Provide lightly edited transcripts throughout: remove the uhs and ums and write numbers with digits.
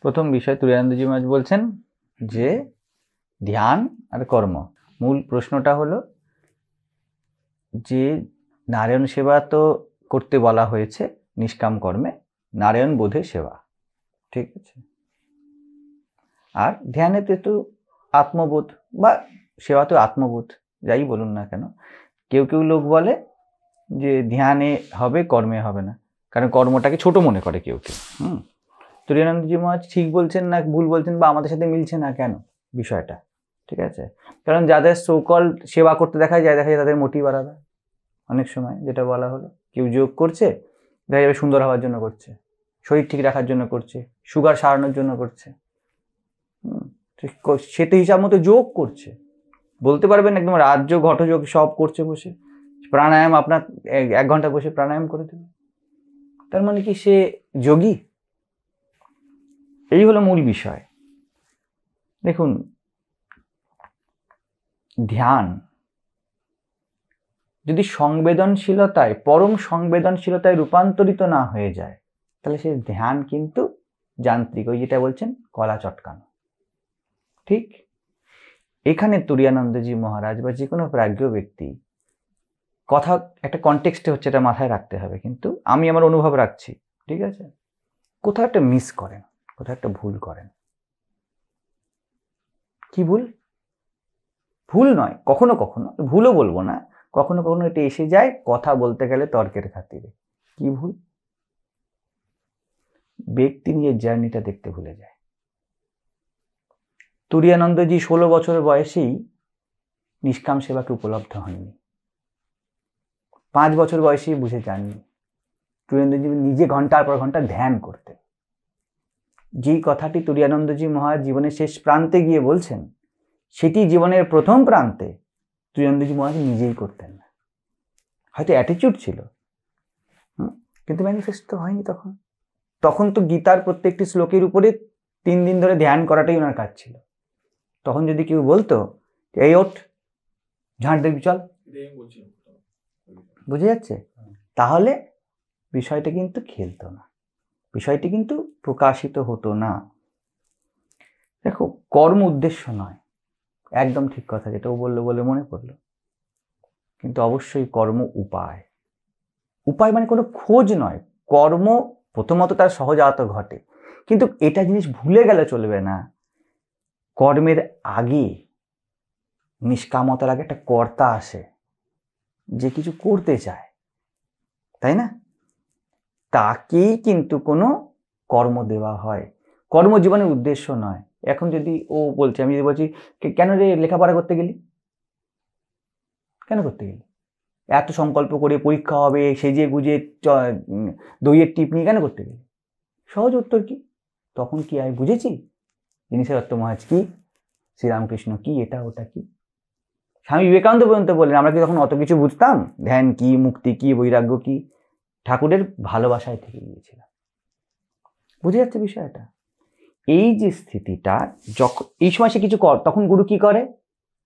প্রথম বিষয় তুরানন্দজি মহারাজ বলছেন যে ধ্যান আর কর্ম। মূল প্রশ্নটা হলো যে নারায়ণ সেবা তো করতে বলা হয়েছে নিষ্কাম কর্মে, নারায়ণ বোধে সেবা, ঠিক আছে। আর ধ্যানেতে তো আত্মবোধ বা সেবা তো আত্মবোধ, যাই বলুন না কেন। কেউ কেউ লোক বলে যে ধ্যানে হবে কর্মে হবে না, কারণ কর্মটাকে ছোট মনে করে কেউ কেউ। তুরানন্দজি মহারাজ ঠিক বলছেন না ভুল বলছেন বা আমাদের সাথে মিলছে না কেন বিষয়টা, ঠিক আছে। কারণ যাদের সোকল সেবা করতে দেখা যায় তাদের মোটিভ আলাদা। অনেক সময় যেটা বলা হলো, কেউ যোগ করছে দেখা যাবে সুন্দর হওয়ার জন্য করছে, শরীর ঠিক রাখার জন্য করছে, সুগার সারানোর জন্য করছে, সে তো হিসাব মতো যোগ করছে। বলতে পারবেন একদম রাজযোগ ঘটযোগ সব করছে বসে, প্রাণায়াম আপনার 1 ঘন্টা বসে প্রাণায়াম করে দেবে, তার মানে কি সে যোগী? এই হলো মূল বিষয়। দেখুন, ধ্যান যদি সংবেদনশীলতায়, পরম সংবেদনশীলতায় রূপান্তরিত না হয়ে যায়, তাহলে সে ধ্যান কিন্তু যান্ত্রিক, ওই যেটা বলছেন কলা চটকানো, ঠিক। এখানে তুরানন্দজি মহারাজ বা যে কোনো প্রাজ্ঞ ব্যক্তি, কথা একটা কনটেক্সটে হচ্ছে, এটা মাথায় রাখতে হবে, কিন্তু আমি আমার অনুভব রাখছি, ঠিক আছে। কোথাও একটা মিস করেন, কোথাও একটা ভুল করেন। কি ভুল? ভুল নয়, কখনো কখনো ভুলও বলবো না, কখনো কখনো এটা এসে যায় কথা বলতে গেলে তর্কের খাতিরে। কি ভুল? ব্যক্তি নিজের জার্নিটা দেখতে ভুলে যায়। তুরানন্দজি 16 বছর বয়সেই নিষ্কাম সেবাকে উপলব্ধ হননি, 5 বছর বয়সেই বুঝে যাননি। তুরানন্দজি নিজে ঘন্টার পর ঘন্টা ধ্যান করতেন। যেই কথাটি তুরানন্দজি মহারাজ জীবনের শেষ প্রান্তে গিয়ে বলছেন, সেটি জীবনের প্রথম প্রান্তে তুরানন্দজি মহারাজ নিজেই করতেন না। হয়তো অ্যাটিটিউড ছিল, কিন্তু ম্যানিফেস্ট হয়নি। তখন তো গীতার প্রত্যেকটি শ্লোকের উপরে 3 দিন ধরে ধ্যান করাটাই ওনার কাজ ছিল। তখন যদি কেউ বলতো এই ওঠ, ঝাঁট দেখবি, চল, বুঝে যাচ্ছে, তাহলে বিষয়টা কিন্তু খেলতো না, বিষয়টি কিন্তু প্রকাশিত হতো না। দেখো, কর্ম উদ্দেশ্য নয়, একদম ঠিক কথা, যেটা ও বললো বলে মনে পড়লো। কিন্তু অবশ্যই কর্ম উপায়। উপায় মানে কোনো খোঁজ নয়। কর্ম প্রথমত তার সহজাত ঘটে, কিন্তু এটা জিনিস ভুলে গেলে চলবে না। কর্মের আগে, নিষ্কামতার আগে একটা কর্তা আসে, যে কিছু করতে চায়, তাই না? তাকেই কিন্তু কোনো কর্ম দেওয়া হয়। কর্ম জীবনের উদ্দেশ্য নয়। এখন যদি ও বলছে, আমি যদি বলছি কেন রে লেখাপড়া করতে গেলি, কেন করতে গেলি? এত সংকল্প করে পরীক্ষা হবে, সেজে গুজে দইয়ের টিপ নিয়ে কেন করতে গেলি? সহজ উত্তর কি? তখন কি আমি বুঝেছি জিনিসের অর্থ মহারাজ কি, শ্রীরামকৃষ্ণ কি, এটা ওটা কি। স্বামী বিবেকানন্দ পর্যন্ত বললেন, আমরা কি তখন অত কিছু বুঝতাম? ধ্যান কি, মুক্তি কি, বৈরাগ্য কি? ঠাকুরের ভালোবাসায় থেকে গিয়েছিলাম। বুঝে যাচ্ছে বিষয়টা? এই যে স্থিতিটা, যখন এই সময় সে কিছু তখন গুরু কি করে?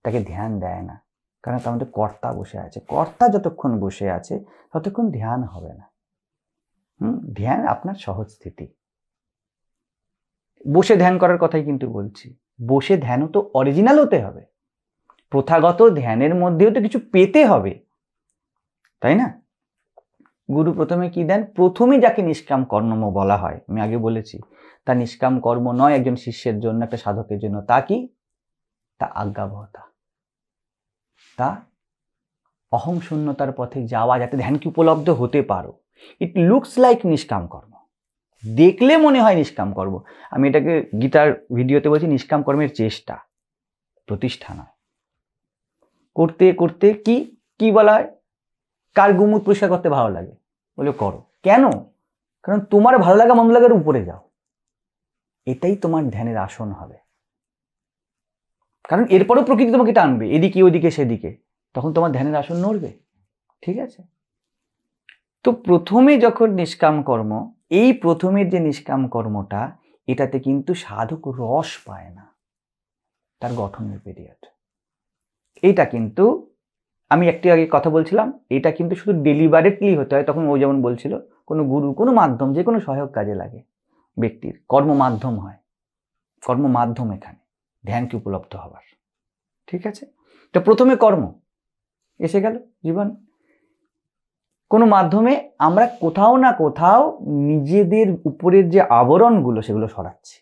তাকে ধ্যান দেয় না, কারণ তার মধ্যে কর্তা বসে আছে। কর্তা যতক্ষণ বসে আছে ততক্ষণ ধ্যান হবে না। ধ্যান আপনার সহজ স্থিতি। বসে ধ্যান করার কথাই কিন্তু বলছি। বসে ধ্যানও তো অরিজিনাল হতে হবে। প্রথাগত ধ্যানের মধ্যেও তো কিছু পেতে হবে, তাই না? গুরু প্রথমে কি দেন? প্রথমে যাকে নিষ্কাম কর্ম বলা হয়, আমি আগে বলেছি, তা নিষ্কাম কর্ম নয় একজন শিষ্যের জন্য, একটা সাধকের জন্য। তা কি? তা আজ্ঞাবহতা, তা অহং শূন্যতার পথে যাওয়া, যাতে ধ্যানকে উপলব্ধ হতে পারো। ইট লুকস লাইক নিষ্কাম কর্ম, দেখলে মনে হয় নিষ্কাম কর্ম। আমি এটাকে গীতার ভিডিওতে বলছি, নিষ্কাম কর্মের চেষ্টা, প্রতিষ্ঠা নয়। করতে করতে কি কি বলা হয়? কার গুমুট পরিষ্কার করতে ভালো লাগে? বলে করো। কেন? কারণ তোমার ভালো লাগা মন্দ লাগার উপরে যাও, এটাই তোমার ধ্যানের আসন হবে। কারণ এরপরও প্রকৃতি তোমাকে টানবে এদিকে ওদিকে সেদিকে, তখন তোমার ধ্যানের আসন নড়বে, ঠিক আছে? তো প্রথমে যখন নিষ্কাম কর্ম, এই প্রথমের যে নিষ্কাম কর্মটা, এটাতে কিন্তু সাধক রস পায় না, তার গঠনের পিরিয়ড। এইটা কিন্তু আমি একটু আগে কথা বলছিলাম, এটা কিন্তু শুধু ডেলিবারেটলি হতে হয়। তখন ও যেমন বলছিল, কোনো গুরু, কোনো মাধ্যম, যে কোনো সহায়ক কাজে লাগে, ব্যক্তির কর্ম মাধ্যম হয়, কর্ম মাধ্যম এখানে ধ্যানকে উপলব্ধ হবার। ঠিক আছে, তো প্রথমে কর্ম এসে গেল জীবন। কোনো মাধ্যমে আমরা কোথাও না কোথাও নিজেদের উপরের যে আবরণগুলো সেগুলো সরাচ্ছি,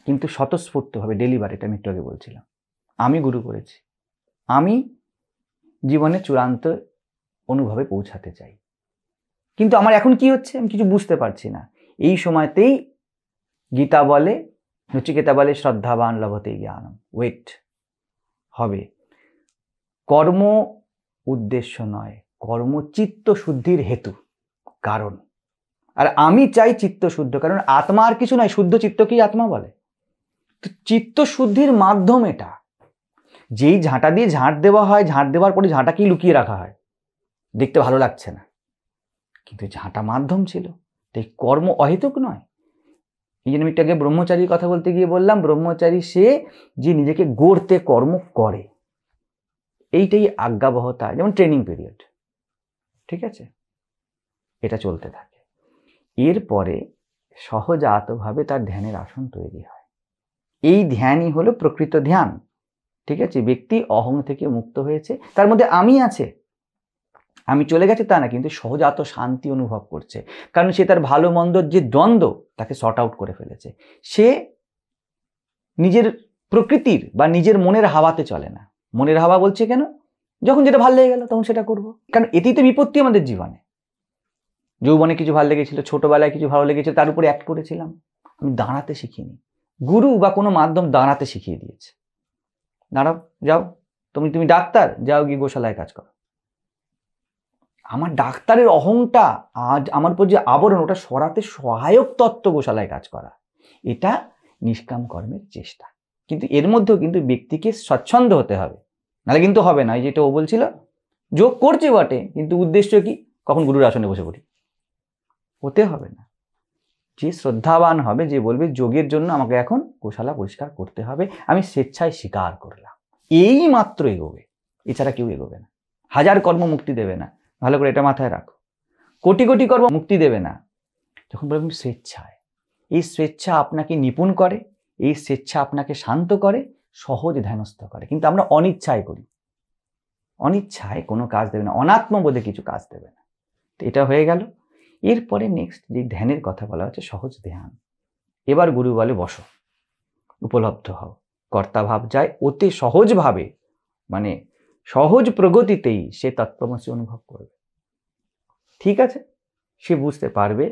কিন্তু স্বতঃস্ফূর্তভাবে ডেলিভারি। এটা আমি একটু আগে বলছিলাম, আমি গুরু করেছি, আমি জীবনে চূড়ান্ত অনুভবে পৌঁছাতে চাই, কিন্তু আমার এখন কি হচ্ছে আমি কিছু বুঝতে পারছি না। এই সময়তেই গীতা বলে, নচিকেতা বলে, শ্রদ্ধাবান লভতে জ্ঞানম। ওয়েট হবে। কর্ম উদ্দেশ্য নয়, কর্ম চিত্ত শুদ্ধির হেতু, কারণ। আর আমি চাই চিত্ত শুদ্ধ, কারণ আত্মা আর কিছু নয়, শুদ্ধ চিত্তকেই আত্মা বলে। তো চিত্ত শুদ্ধির মাধ্যম এটা। যেই ঝাঁটা দিয়ে ঝাঁট দেওয়া হয়, ঝাঁট দেওয়ার পরে ঝাঁটাকেই লুকিয়ে রাখা হয়, দেখতে ভালো লাগছে না, কিন্তু ঝাঁটা মাধ্যম ছিল। তাই কর্ম অহেতুক নয়। এই জন্য একটু আগে ব্রহ্মচারীর কথা বলতে গিয়ে বললাম, ব্রহ্মচারী সে যে নিজেকে গড়তে কর্ম করে, এইটাই আজ্ঞাবহতা, যেমন ট্রেনিং পিরিয়ড। ঠিক আছে, এটা চলতে থাকে। এরপরে সহজাতভাবে তার ধ্যানের আসন তৈরি হয়। এই ধ্যানই হলো প্রকৃত ধ্যান। ঠিক আছে, ব্যক্তি অহং থেকে মুক্ত হয়েছে, তার মধ্যে আমি আছে, আমি চলে গেছে তা না, কিন্তু সহজাত শান্তি অনুভব করছে, কারণ সে তার ভালো মন্দর যে দ্বন্দ্ব তাকে সর্ট আউট করে ফেলেছে। সে নিজের প্রকৃতির বা নিজের মনের হাওয়াতে চলে না। মনের হাওয়া বলছে কেন? যখন যেটা ভালো লেগে গেল তখন সেটা করব, কারণ এতেই তো বিপত্তি আমাদের জীবনে। যৌবনে কিছু ভালো লেগেছিল, ছোটবেলায় কিছু ভালো লেগেছিল, তার উপরে অ্যাক্ট করেছিলাম। আমি দাঁড়াতে শিখিনি। গুরু বা কোনো মাধ্যম দাঁড়াতে শিখিয়ে দিয়েছে। দাঁড়াও, যাও, তুমি ডাক্তার, যাও গিয়ে গোশালায় কাজ করো। আমার ডাক্তারের অহংটা, আজ আমার উপর যে আবরণ, ওটা সরাতে সহায়ক তত্ত্ব গোশালায় কাজ করা। এটা নিষ্কাম কর্মের চেষ্টা, কিন্তু এর মধ্যেও কিন্তু ব্যক্তিকে স্বচ্ছন্দ হতে হবে, নাহলে কিন্তু হবে না। যেটা ও বলছিল, যোগ করছে বটে, কিন্তু উদ্দেশ্য কি? কখন গুরুর আসনে বসে পড়ি, হতে হবে না। যে শ্রদ্ধাবান হবে, যে বলবে যোগের জন্য আমাকে এখন গোশালা পরিষ্কার করতে হবে, আমি স্বেচ্ছায় স্বীকার করলাম, এই মাত্র এগোবে, এছাড়া কেউ এগোবে না। হাজার কর্ম মুক্তি দেবে না, ভালো করে এটা মাথায় রাখো। কোটি কোটি কর্ম মুক্তি দেবে না, যখন বলবেন স্বেচ্ছায়। এই স্বেচ্ছা আপনাকে নিপুণ করে, এই স্বেচ্ছা আপনাকে শান্ত করে, সহজ ধ্যানস্থ করে। কিন্তু আমরা অনিচ্ছায় করি, অনিচ্ছায় কোনো কাজ দেবে না, অনাত্মবোধে কিছু কাজ দেবে না। তো এটা হয়ে গেল। এরপরে নেক্সট যে ধ্যানের কথা বলা হচ্ছে, সহজ ধ্যান। এবার গুরু বলে বসো, উপলব্ধ হও, কর্তাভাব যায়, অতি সহজভাবে, মানে সহজ প্রগতিতেই সে তত্ত্বমসি অনুভব করবে। ঠিক আছে, সে বুঝতে পারবে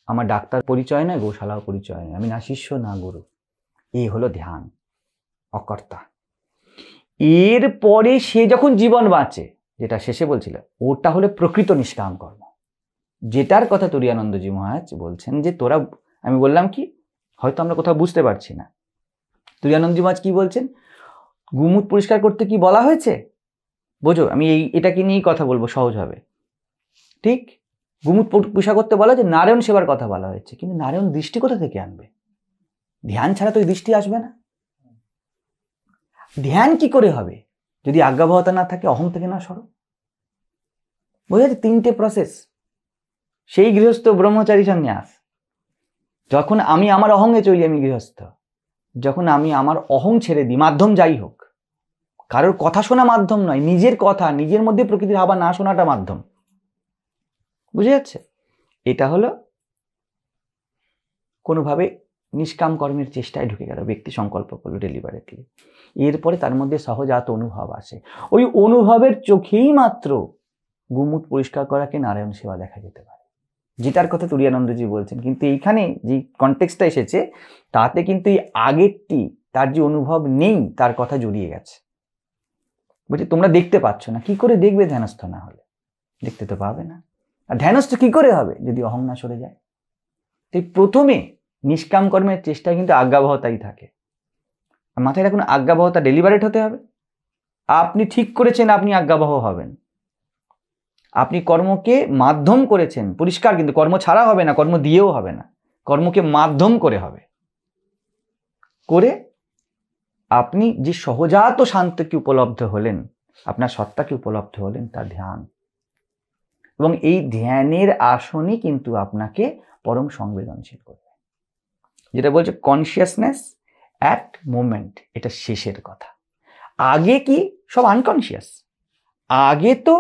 আমার ডাক্তার পরিচয় নয়, গোশালাও পরিচয় নয়, আমি না শিষ্য না গুরু। এই হলো ধ্যান, অকর্তা। এরপরে সে যখন জীবন বাঁচে, যেটা শেষে বলছিল, ওটা হলো প্রকৃত নিষ্কাম কর্ম, যেটার কথা তুরীয়ানন্দজি মহারাজ বলছেন যে তোরা, আমি বললাম কি হয়তো আমরা কোথাও বুঝতে পারছি না। তুরীয়ানন্দজি মহারাজ কি বলছেন? গুমুট পরিষ্কার করতে কি বলা হয়েছে বোঝো, আমি এটাকে নিয়েই কথা বলবো সহজ হবে। ঠিক, গুমুট পরিষ্কার করতে বলা হয়েছে, নারায়ণ সেবার কথা বলা হয়েছে, কিন্তু নারায়ণ দৃষ্টি কোথা থেকে আনবে? ধ্যান ছাড়া তো দৃষ্টি আসবে না। ধ্যান কি করে হবে যদি আজ্ঞাবহতা না থাকে, অহং থেকে না সরো? বোঝা যাচ্ছে তিনটে প্রসেস। সেই গৃহস্থ ব্রহ্মচারী সন্ন্যাস, যখন আমি আমার অহংয়ে চলি আমি গৃহস্থ, যখন আমি আমার অহং ছেড়ে দিই, মাধ্যম যাই হোক, কারোর কথা শোনা মাধ্যম নয়, নিজের কথা, নিজের মধ্যে প্রকৃতির হাওয়া না শোনাটা মাধ্যম। বুঝে যাচ্ছে? এটা হলো কোনোভাবে নিষ্কাম কর্মের চেষ্টায় ঢুকে গেল, ব্যক্তি সংকল্প করলো ডেলিভারেটলি। এরপরে তার মধ্যে সহজাত অনুভব আসে, ওই অনুভবের চোখেই মাত্র গুমুট পরিষ্কার করাকে নারায়ণ সেবা দেখা যেতে পারে, যেটার কথা তুরীয়ানন্দজি বলছেন। কিন্তু এইখানে যে কনটেক্সটটা এসেছে তাতে কিন্তু এই আগেরটি, তার যে অনুভব নেই, তার কথা জড়িয়ে গেছে। বলছি তোমরা দেখতে পাচ্ছ না, কি করে দেখবে ধ্যানস্থ না হলে? দেখতে তো পাবে না। আর ধ্যানস্থ কি করে হবে যদি অহং না সরে যায়? তাই প্রথমে নিষ্কাম কর্মের চেষ্টায় কিন্তু আজ্ঞাবহতাই থাকে। মাথায় রাখুন, আজ্ঞাবহতা ডেলিভারেট হতে হবে। আপনি ঠিক করেছেন আপনি আজ্ঞাবহ হবেন, আপনি কর্মকে মাধ্যম করেছেন পরিষ্কার, কিন্তু কর্ম ছাড়া হবে না, কর্ম দিয়েও হবে না, কর্মকে মাধ্যম করে হবে। করে আপনি যে সহজাত শান্তকে উপলব্ধ হলেন, আপনার সত্তাকে উপলব্ধ হলেন, তার ধ্যান। এবং এই ধ্যানের আসনই কিন্তু আপনাকে পরম সংবেদনশীল করবে। যেটা বলছে কনসিয়াসনেস অ্যাট মোমেন্ট, এটা শেষের কথা। আগে কি সব আনকনসিয়াস, আগে তো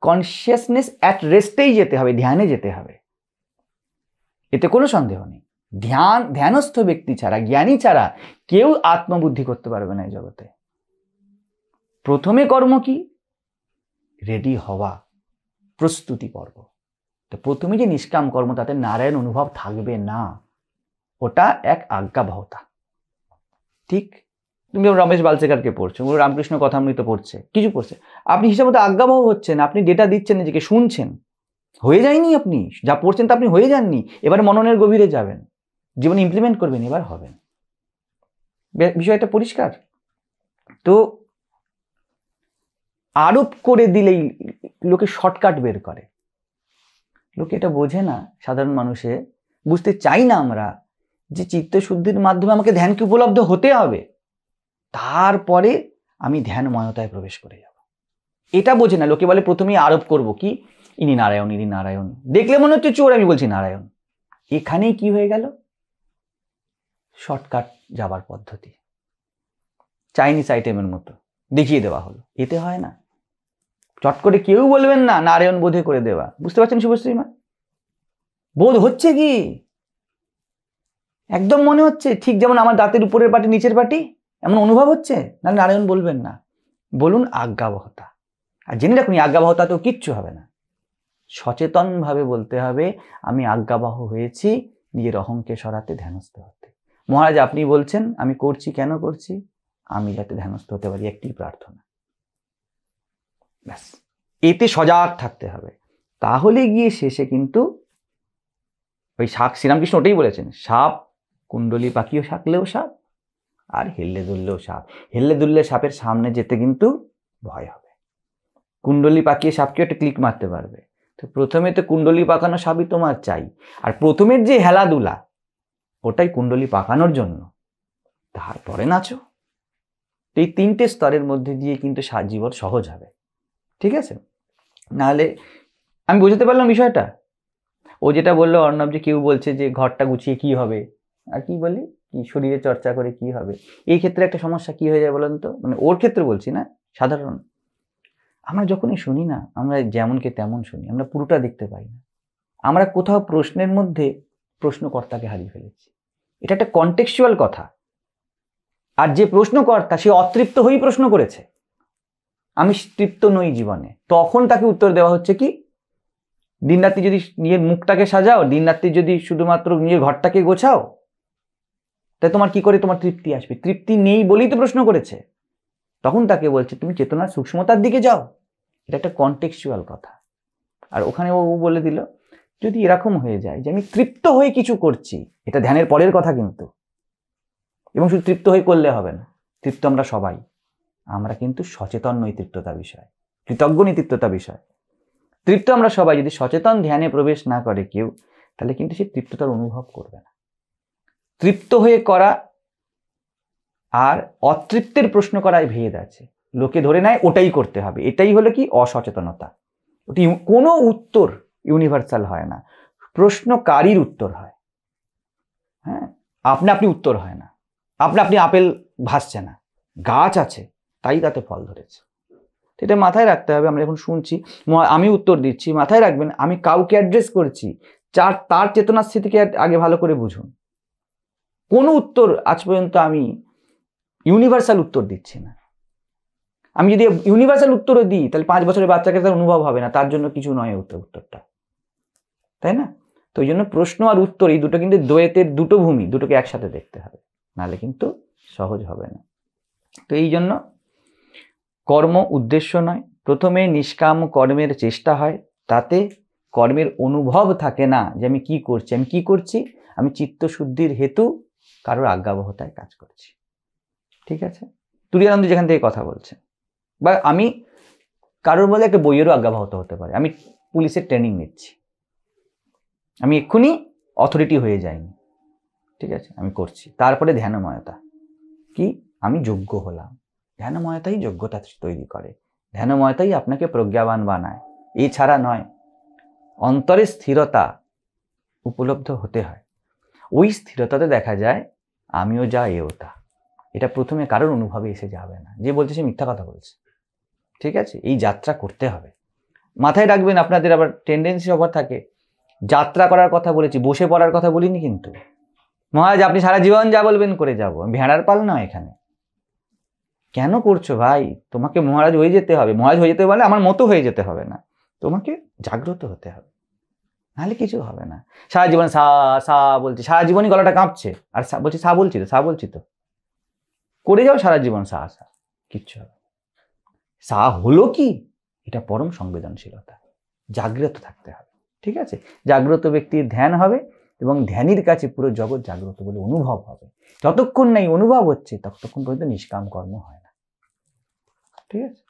কনসিয়াসনেস অ্যাট রেস্টেই যেতে হবে, ধ্যানে যেতে হবে, এতে কোনো সন্দেহ নেই। ধ্যানস্থ ব্যক্তি ছাড়া, জ্ঞানী ছাড়া কেউ আত্মবুদ্ধি করতে পারবে না এই জগতে। প্রথমে কর্ম কি? রেডি হওয়া, প্রস্তুতি পর্ব। তো প্রথমে যে নিষ্কাম কর্ম, তাতে নারায়ণ অনুভব থাকবে না, ওটা এক আজ্ঞাবহতা। ঠিক, তুমি রমেশ বালসেকারকে পড়ছো, রামকৃষ্ণ কথামৃত পড়ছে, কিছু পড়ছে, আপনি হিসাব মতো আজ্ঞাবহ হচ্ছেন, আপনি ডেটা দিচ্ছেন, নিজেকে শুনছেন, হয়ে যায়নি, আপনি যা পড়ছেন তা আপনি হয়ে যাননি, এবার মননের গভীরে যাবেন, জীবনে ইমপ্লিমেন্ট করবেন, এবার হবেন। বিষয়টা পরিষ্কার। তো আরোপ করে দিলেই লোকে শর্টকাট বের করে, লোকে এটা বোঝে না, সাধারণ মানুষে বুঝতে চাই না আমরা যে চিত্তশুদ্ধির মাধ্যমে আমাকে ধ্যানকে উপলব্ধ হতে হবে, তারপরে আমি ধ্যানময়তায় প্রবেশ করে যাব, এটা বোঝে না। লোকে বলে প্রথমেই আরোপ করব কি, ইনি নারায়ণ, ইনি নারায়ণ, দেখলে মনে হচ্ছে চোর, আমি বলছি নারায়ণ। এখানেই কি হয়ে গেল? শর্টকাট যাবার পদ্ধতি, চাইনিজ আইটেমের মতো দেখিয়ে দেওয়া হলো, এতে হয় না। চট করে কেউ বলবেন না নারায়ণ বোধে করে দেওয়া, বুঝতে পারছেন শুভশ্রী মা? বোধ হচ্ছে কি, একদম মনে হচ্ছে ঠিক যেমন আমার দাঁতের উপরের পাটি নিচের পাটি, এমন অনুভব হচ্ছে, না নারায়ণ বলবেন না, বলুন আজ্ঞাবহতা। আর জেনে রাখুন আজ্ঞাবহতা তো কিচ্ছু হবে না, সচেতনভাবে বলতে হবে আমি আজ্ঞাবহ হয়েছি, নিজের অহংকে সরাতে, ধ্যানস্থ হতে। মহারাজ আপনি বলছেন, আমি করছি, কেন করছি? আমি যাতে ধ্যানস্থ হতে পারি, একটি প্রার্থনা, ব্যাস। এতে সজাগ থাকতে হবে, তাহলে গিয়ে শেষে কিন্তু ওই শ্রীরামকৃষ্ণ ওটাই বলেছেন, সাপ কুণ্ডলী পাকিও শাকলেও সাপ, আর হেললে দুললেও সাপ। হেললে দুললে সাপের সামনে যেতে কিন্তু ভয় হবে, কুণ্ডলী পাকিয়ে সাপকে একটা ক্লিক মারতে পারবে। তো প্রথমে তো কুণ্ডলী পাকানো সাপই তোমার চাই, আর প্রথমের যে হেলাদুলা ওটাই কুণ্ডলী পাকানোর জন্য, তারপরে নাচো। এই তিনটে স্তরের মধ্যে দিয়ে কিন্তু জীবন সহজ হবে, ঠিক আছে? নাহলে আমি বুঝতে পারলাম বিষয়টা। ও যেটা বললো অর্ণব, যে কেউ বলছে যে ঘরটা গুছিয়ে কি হবে, আর কি বলি, কি শরীরে চর্চা করে কি হবে। এই ক্ষেত্রে একটা সমস্যা কি হয়ে যায় বলেন তো, মানে ওর ক্ষেত্রে বলছি না, সাধারণ আমরা যখনই শুনি না, আমরা যেমনকে তেমন শুনি, আমরা পুরোটা দেখতে পাই না। আমরা কোথাও প্রশ্নের মধ্যে প্রশ্নকর্তাকে হারিয়ে ফেলেছি, এটা একটা কন্টেক্সচুয়াল কথা। আর যে প্রশ্নকর্তা, সে অতৃপ্ত হয়েই প্রশ্ন করেছে, আমি তৃপ্ত নই জীবনে, তখন তাকে উত্তর দেওয়া হচ্ছে কি, দিনরাত্রি যদি নিজের মুখটাকে সাজাও, দিনরাত্রি যদি শুধুমাত্র নিজের ঘরটাকে গোছাও, তাই তোমার কি করে তোমার তৃপ্তি আসবে? তৃপ্তি নেই বলেই তো প্রশ্ন করেছে। তখন তাকে বলছে তুমি চেতনার সূক্ষ্মতার দিকে যাও। এটা একটা কন্টেক্সচুয়াল কথা। আর ওখানে ও বলে দিল, যদি এরকম হয়ে যায় যে আমি তৃপ্ত হয়ে কিছু করছি, এটা ধ্যানের পরের কথা কিন্তু, এবং শুধু তৃপ্ত হয়ে করলে হবে না, তৃপ্ত আমরা সবাই, আমরা কিন্তু সচেতন নই তৃপ্ততা বিষয়, কৃতজ্ঞ নই তৃপ্ততা বিষয়। তৃপ্ত আমরা সবাই, যদি সচেতন ধ্যানে প্রবেশ না করে কেউ, তাহলে কিন্তু সে তৃপ্ততার অনুভব করবে না। তৃপ্ত হয়ে করা আর অতৃপ্তের প্রশ্ন করায় ভেদ আছে। লোকে ধরে নেয় ওটাই করতে হবে, এটাই হলো কি অসচেতনতা। ওটি কোনো উত্তর ইউনিভার্সাল হয় না, প্রশ্নকারীর উত্তর হয়। হ্যাঁ, আপনি উত্তর হয় না, আপনি আপেল ভাসছে না, গাছ আছে তাই তাতে ফল ধরেছে। এটা মাথায় রাখতে হবে। আমরা যখন শুনছি আমি উত্তর দিচ্ছি, মাথায় রাখবেন আমি কাউকে অ্যাড্রেস করছি, তার চেতনা স্থিতিকে আগে ভালো করে বুঝুন। কোনো উত্তর আজ পর্যন্ত আমি ইউনিভার্সাল উত্তর দিচ্ছি না। আমি যদি ইউনিভার্সাল উত্তরও দিই, তাহলে 5 বছরের বাচ্চাকে তার অনুভব হবে না, তার জন্য কিছু নয় উত্তরটা, তাই না? তো ওই জন্য প্রশ্ন আর উত্তর, এই দুটো কিন্তু দ্বৈতের দুটো ভূমি, দুটোকে একসাথে দেখতে হবে, নাহলে কিন্তু সহজ হবে না। তো এই জন্য কর্ম উদ্দেশ্য নয়, প্রথমে নিষ্কাম কর্মের চেষ্টা হয়, তাতে কর্মের অনুভব থাকে না যে আমি কি করছি, আমি চিত্তশুদ্ধির হেতু কারোর আজ্ঞাবহতায় কাজ করছি। ঠিক আছে? তুরিয়ানন্দ যেখান থেকে কথা বলছেন, বা আমি কারোর বলে একটা বইয়েরও আজ্ঞাবহত হতে পারে, আমি পুলিশের ট্রেনিং নিচ্ছি, আমি এক্ষুনি অথরিটি হয়ে যাইনি, ঠিক আছে, আমি করছি। তারপরে ধ্যানময়তা কি, আমি যোগ্য হলাম। ধ্যানময়তাই যোগ্যতা তৈরি করে, ধ্যানময়তাই আপনাকে প্রজ্ঞাবান বানায়, এছাড়া নয়। অন্তরে স্থিরতা উপলব্ধ হতে হয়। ওই স্থিরতাতে দেখা যায় আমিও যা এও তা। এটা প্রথমে কারোর অনুভবে এসে যাবে না, যে বলছে সে মিথ্যা কথা বলছে। ঠিক আছে, এই যাত্রা করতে হবে। মাথায় রাখবেন, আপনাদের আবার টেন্ডেন্সি সবার থাকে, যাত্রা করার কথা বলেছি, বসে পড়ার কথা বলিনি কিন্তু। মহারাজ আপনি সারা জীবন যা বলবেন করে যাবো, ভেড়ার পাল নয় এখানে। কেন করছো ভাই? তোমাকে মহারাজ হয়ে যেতে হবে। মহারাজ হয়ে যেতে বলে আমার মতো হয়ে যেতে হবে না, তোমাকে জাগ্রত হতে হবে, নাহলে কিছু হবে না। সারা জীবন সা সা বলছি, সারা জীবনই গলাটা কাঁপছে, আর বলছি সা বলছি তো, সা বলছি তো, করে যাও সারা জীবন সা সা, কিচ্ছু হবে। সা হলো কি, এটা পরম সংবেদনশীলতা, জাগ্রত থাকতে হবে। ঠিক আছে, জাগ্রত ব্যক্তির ধ্যান হবে এবং ধ্যানীর কাছে পুরো জগৎ জাগ্রত বলে অনুভব হবে। যতক্ষণ নাই অনুভব হচ্ছে ততক্ষণ পর্যন্ত নিষ্কাম কর্ম হয় না। ঠিক আছে।